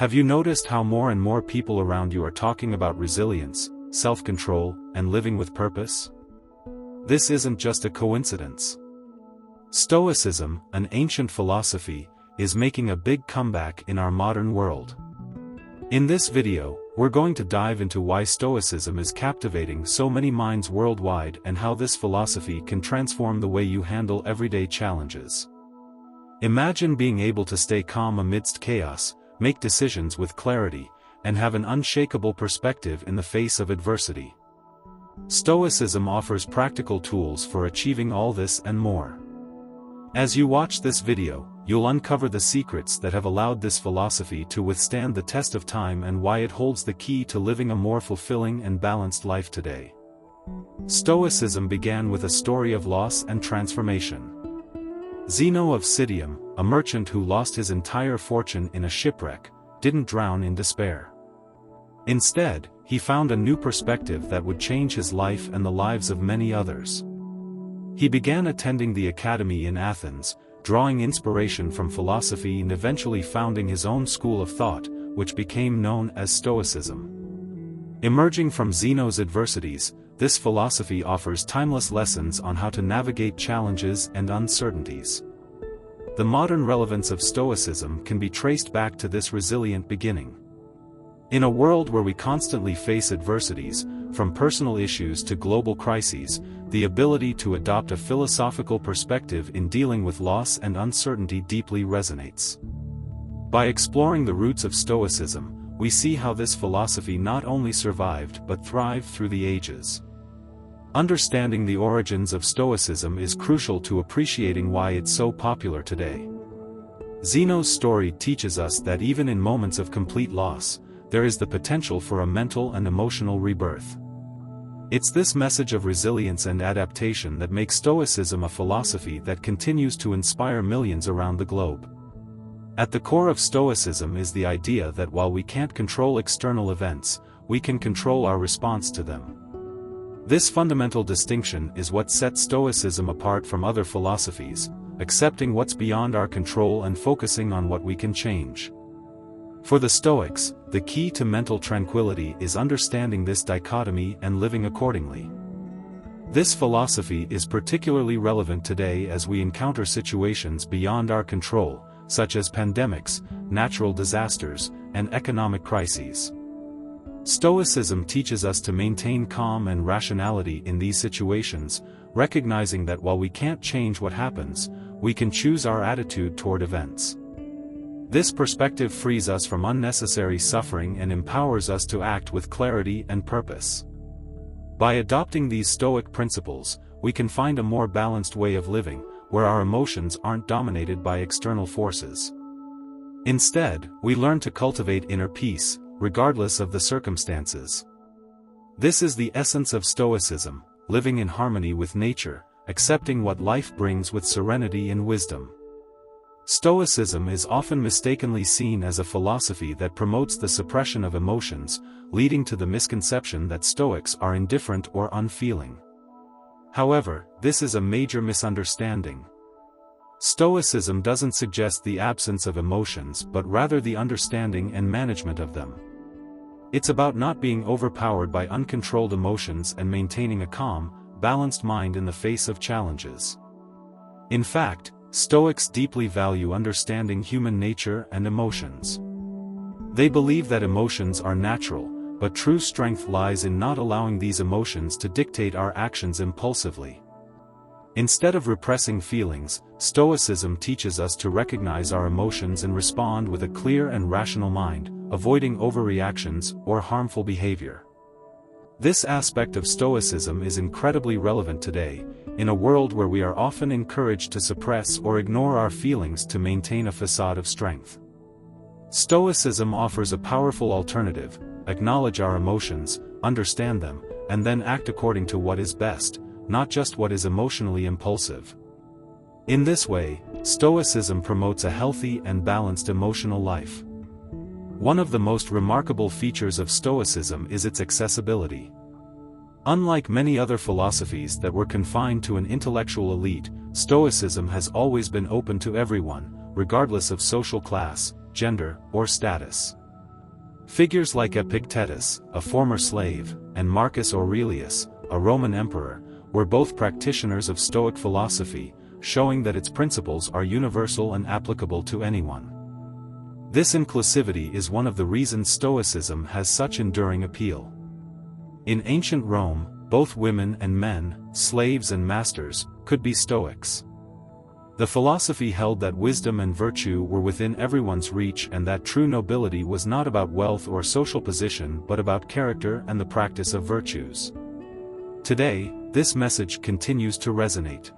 Have you noticed how more and more people around you are talking about resilience, self-control, and living with purpose? This isn't just a coincidence. Stoicism, an ancient philosophy, is making a big comeback in our modern world. In this video, we're going to dive into why Stoicism is captivating so many minds worldwide and how this philosophy can transform the way you handle everyday challenges. Imagine being able to stay calm amidst chaos, make decisions with clarity, and have an unshakable perspective in the face of adversity. Stoicism offers practical tools for achieving all this and more. As you watch this video, you'll uncover the secrets that have allowed this philosophy to withstand the test of time and why it holds the key to living a more fulfilling and balanced life today. Stoicism began with a story of loss and transformation. Zeno of Citium, a merchant who lost his entire fortune in a shipwreck, didn't drown in despair. Instead, he found a new perspective that would change his life and the lives of many others. He began attending the academy in Athens, drawing inspiration from philosophy and eventually founding his own school of thought, which became known as Stoicism. Emerging from Zeno's adversities, this philosophy offers timeless lessons on how to navigate challenges and uncertainties. The modern relevance of Stoicism can be traced back to this resilient beginning. In a world where we constantly face adversities, from personal issues to global crises, the ability to adopt a philosophical perspective in dealing with loss and uncertainty deeply resonates. By exploring the roots of Stoicism, we see how this philosophy not only survived but thrived through the ages. Understanding the origins of Stoicism is crucial to appreciating why it's so popular today. Zeno's story teaches us that even in moments of complete loss, there is the potential for a mental and emotional rebirth. It's this message of resilience and adaptation that makes Stoicism a philosophy that continues to inspire millions around the globe. At the core of Stoicism is the idea that while we can't control external events, we can control our response to them. This fundamental distinction is what sets Stoicism apart from other philosophies, accepting what's beyond our control and focusing on what we can change. For the Stoics, the key to mental tranquility is understanding this dichotomy and living accordingly. This philosophy is particularly relevant today as we encounter situations beyond our control, such as pandemics, natural disasters, and economic crises. Stoicism teaches us to maintain calm and rationality in these situations, recognizing that while we can't change what happens, we can choose our attitude toward events. This perspective frees us from unnecessary suffering and empowers us to act with clarity and purpose. By adopting these Stoic principles, we can find a more balanced way of living, where our emotions aren't dominated by external forces. Instead, we learn to cultivate inner peace, regardless of the circumstances. This is the essence of Stoicism, living in harmony with nature, accepting what life brings with serenity and wisdom. Stoicism is often mistakenly seen as a philosophy that promotes the suppression of emotions, leading to the misconception that Stoics are indifferent or unfeeling. However, this is a major misunderstanding. Stoicism doesn't suggest the absence of emotions but rather the understanding and management of them. It's about not being overpowered by uncontrolled emotions and maintaining a calm, balanced mind in the face of challenges. In fact, Stoics deeply value understanding human nature and emotions. They believe that emotions are natural, but true strength lies in not allowing these emotions to dictate our actions impulsively. Instead of repressing feelings, Stoicism teaches us to recognize our emotions and respond with a clear and rational mind, avoiding overreactions or harmful behavior. This aspect of Stoicism is incredibly relevant today, in a world where we are often encouraged to suppress or ignore our feelings to maintain a facade of strength. Stoicism offers a powerful alternative: acknowledge our emotions, understand them, and then act according to what is best, not just what is emotionally impulsive. In this way, Stoicism promotes a healthy and balanced emotional life. One of the most remarkable features of Stoicism is its accessibility. Unlike many other philosophies that were confined to an intellectual elite, Stoicism has always been open to everyone, regardless of social class, gender, or status. Figures like Epictetus, a former slave, and Marcus Aurelius, a Roman emperor, were both practitioners of Stoic philosophy, showing that its principles are universal and applicable to anyone. This inclusivity is one of the reasons Stoicism has such enduring appeal. In ancient Rome, both women and men, slaves and masters, could be Stoics. The philosophy held that wisdom and virtue were within everyone's reach and that true nobility was not about wealth or social position but about character and the practice of virtues. Today, this message continues to resonate.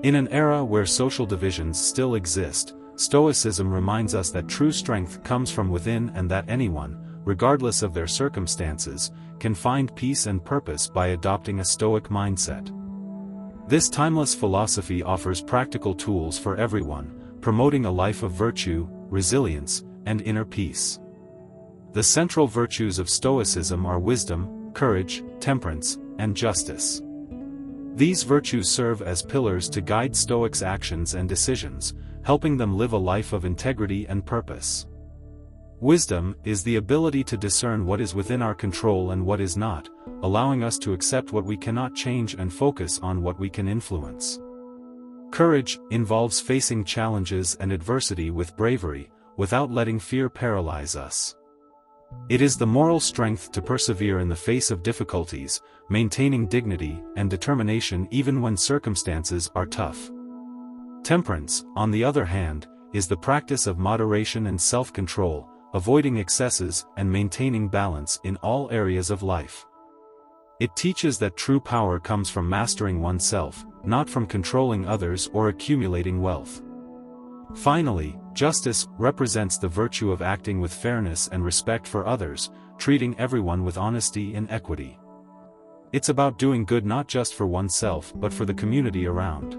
In an era where social divisions still exist, Stoicism reminds us that true strength comes from within and that anyone, regardless of their circumstances, can find peace and purpose by adopting a Stoic mindset. This timeless philosophy offers practical tools for everyone, promoting a life of virtue, resilience, and inner peace. The central virtues of Stoicism are wisdom, courage, temperance, and justice. These virtues serve as pillars to guide Stoics' actions and decisions, helping them live a life of integrity and purpose. Wisdom is the ability to discern what is within our control and what is not, allowing us to accept what we cannot change and focus on what we can influence. Courage involves facing challenges and adversity with bravery, without letting fear paralyze us. It is the moral strength to persevere in the face of difficulties, maintaining dignity and determination even when circumstances are tough. Temperance, on the other hand, is the practice of moderation and self-control, avoiding excesses and maintaining balance in all areas of life. It teaches that true power comes from mastering oneself, not from controlling others or accumulating wealth. Finally, justice represents the virtue of acting with fairness and respect for others, treating everyone with honesty and equity. It's about doing good not just for oneself but for the community around.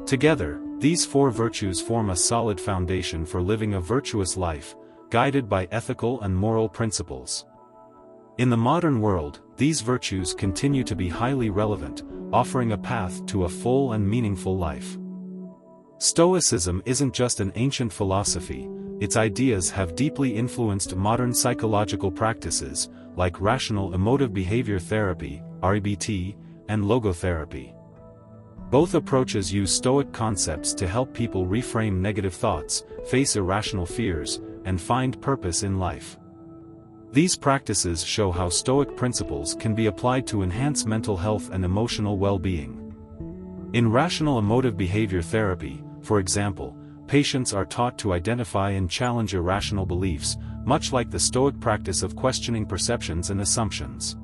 Together, these four virtues form a solid foundation for living a virtuous life, guided by ethical and moral principles. In the modern world, these virtues continue to be highly relevant, offering a path to a full and meaningful life. Stoicism isn't just an ancient philosophy, its ideas have deeply influenced modern psychological practices, like rational emotive behavior therapy, REBT, and logotherapy. Both approaches use Stoic concepts to help people reframe negative thoughts, face irrational fears, and find purpose in life. These practices show how Stoic principles can be applied to enhance mental health and emotional well-being. In rational emotive behavior therapy, for example, patients are taught to identify and challenge irrational beliefs, much like the Stoic practice of questioning perceptions and assumptions.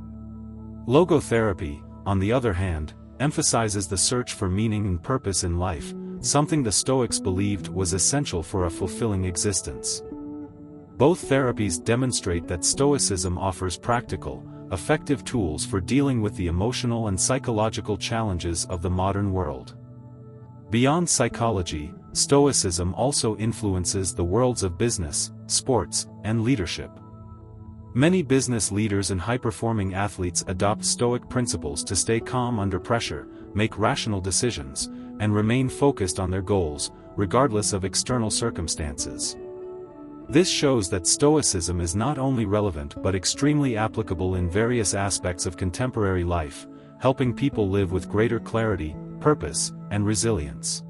Logotherapy, on the other hand, emphasizes the search for meaning and purpose in life, something the Stoics believed was essential for a fulfilling existence. Both therapies demonstrate that Stoicism offers practical, effective tools for dealing with the emotional and psychological challenges of the modern world. Beyond psychology, Stoicism also influences the worlds of business, sports, and leadership. Many business leaders and high-performing athletes adopt Stoic principles to stay calm under pressure, make rational decisions, and remain focused on their goals, regardless of external circumstances. This shows that Stoicism is not only relevant but extremely applicable in various aspects of contemporary life, helping people live with greater clarity, purpose, and resilience.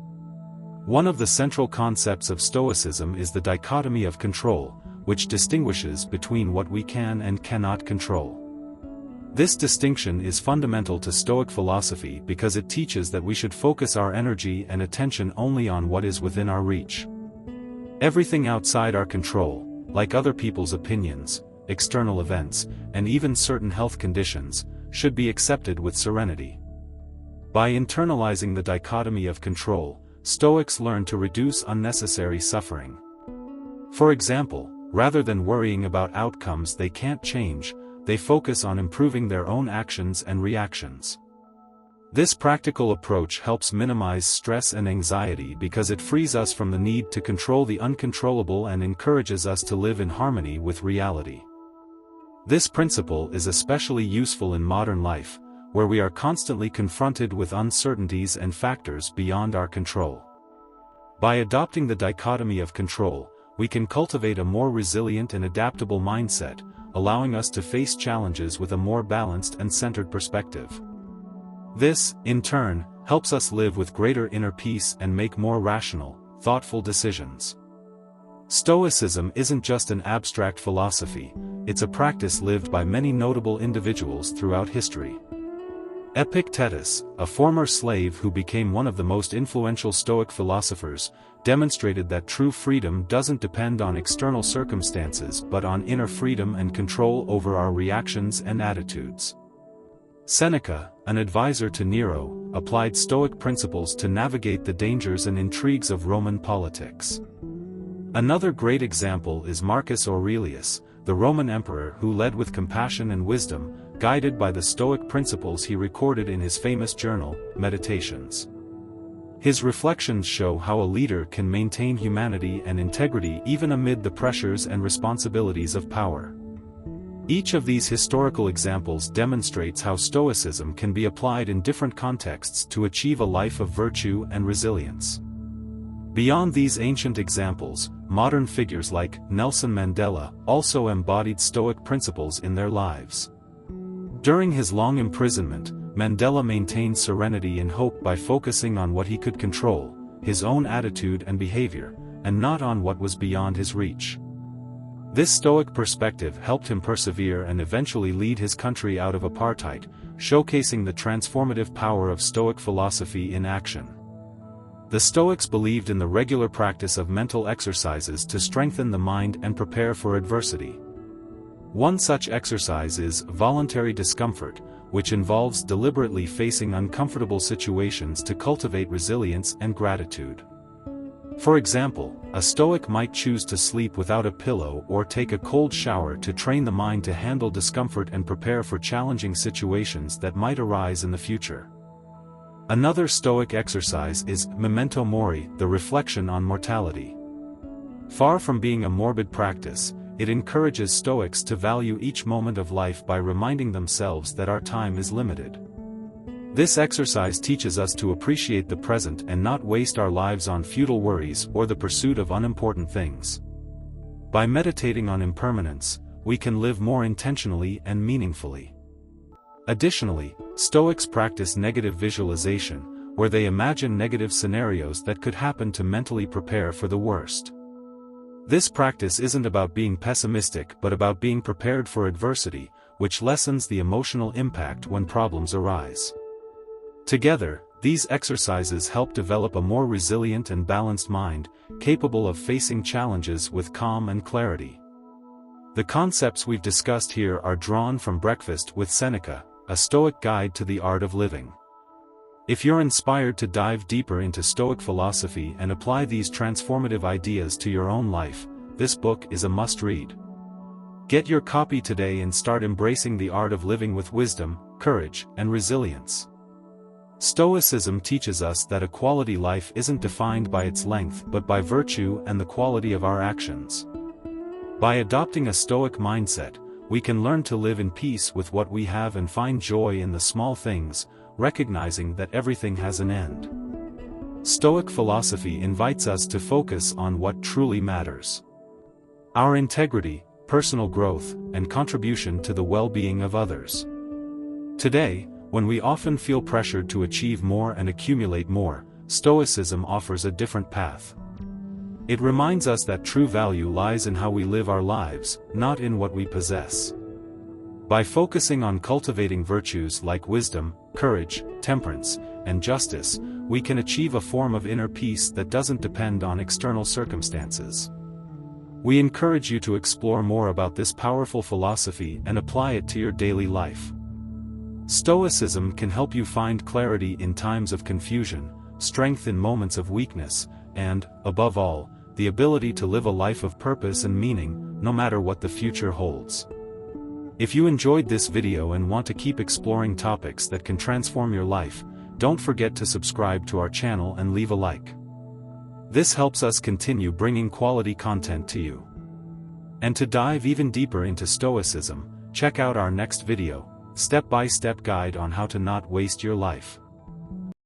One of the central concepts of Stoicism is the dichotomy of control, which distinguishes between what we can and cannot control. This distinction is fundamental to Stoic philosophy because it teaches that we should focus our energy and attention only on what is within our reach. Everything outside our control, like other people's opinions, external events, and even certain health conditions, should be accepted with serenity. By internalizing the dichotomy of control, Stoics learn to reduce unnecessary suffering. For example, rather than worrying about outcomes they can't change, they focus on improving their own actions and reactions. This practical approach helps minimize stress and anxiety because it frees us from the need to control the uncontrollable and encourages us to live in harmony with reality. This principle is especially useful in modern life, where we are constantly confronted with uncertainties and factors beyond our control. By adopting the dichotomy of control, we can cultivate a more resilient and adaptable mindset, allowing us to face challenges with a more balanced and centered perspective. This, in turn, helps us live with greater inner peace and make more rational, thoughtful decisions. Stoicism isn't just an abstract philosophy, it's a practice lived by many notable individuals throughout history. Epictetus, a former slave who became one of the most influential Stoic philosophers, demonstrated that true freedom doesn't depend on external circumstances but on inner freedom and control over our reactions and attitudes. Seneca, an advisor to Nero, applied Stoic principles to navigate the dangers and intrigues of Roman politics. Another great example is Marcus Aurelius, the Roman emperor who led with compassion and wisdom, guided by the Stoic principles he recorded in his famous journal, Meditations. His reflections show how a leader can maintain humanity and integrity even amid the pressures and responsibilities of power. Each of these historical examples demonstrates how Stoicism can be applied in different contexts to achieve a life of virtue and resilience. Beyond these ancient examples, modern figures like Nelson Mandela also embodied Stoic principles in their lives. During his long imprisonment, Mandela maintained serenity and hope by focusing on what he could control, his own attitude and behavior, and not on what was beyond his reach. This Stoic perspective helped him persevere and eventually lead his country out of apartheid, showcasing the transformative power of Stoic philosophy in action. The Stoics believed in the regular practice of mental exercises to strengthen the mind and prepare for adversity. One such exercise is voluntary discomfort, which involves deliberately facing uncomfortable situations to cultivate resilience and gratitude. For example, a Stoic might choose to sleep without a pillow or take a cold shower to train the mind to handle discomfort and prepare for challenging situations that might arise in the future. Another Stoic exercise is memento mori, the reflection on mortality. Far from being a morbid practice, it encourages Stoics to value each moment of life by reminding themselves that our time is limited. This exercise teaches us to appreciate the present and not waste our lives on futile worries or the pursuit of unimportant things. By meditating on impermanence, we can live more intentionally and meaningfully. Additionally, Stoics practice negative visualization, where they imagine negative scenarios that could happen to mentally prepare for the worst. This practice isn't about being pessimistic but about being prepared for adversity, which lessens the emotional impact when problems arise. Together, these exercises help develop a more resilient and balanced mind, capable of facing challenges with calm and clarity. The concepts we've discussed here are drawn from Breakfast with Seneca, a Stoic guide to the art of living. If you're inspired to dive deeper into Stoic philosophy and apply these transformative ideas to your own life, this book is a must-read. Get your copy today and start embracing the art of living with wisdom, courage, and resilience. Stoicism teaches us that a quality life isn't defined by its length but by virtue and the quality of our actions. By adopting a Stoic mindset, we can learn to live in peace with what we have and find joy in the small things, recognizing that everything has an end. Stoic philosophy invites us to focus on what truly matters: our integrity, personal growth, and contribution to the well-being of others. Today, when we often feel pressured to achieve more and accumulate more, Stoicism offers a different path. It reminds us that true value lies in how we live our lives, not in what we possess. By focusing on cultivating virtues like wisdom, courage, temperance, and justice, we can achieve a form of inner peace that doesn't depend on external circumstances. We encourage you to explore more about this powerful philosophy and apply it to your daily life. Stoicism can help you find clarity in times of confusion, strength in moments of weakness, and, above all, the ability to live a life of purpose and meaning, no matter what the future holds. If you enjoyed this video and want to keep exploring topics that can transform your life, don't forget to subscribe to our channel and leave a like. This helps us continue bringing quality content to you. And to dive even deeper into Stoicism, check out our next video, step-by-step guide on how to not waste your life.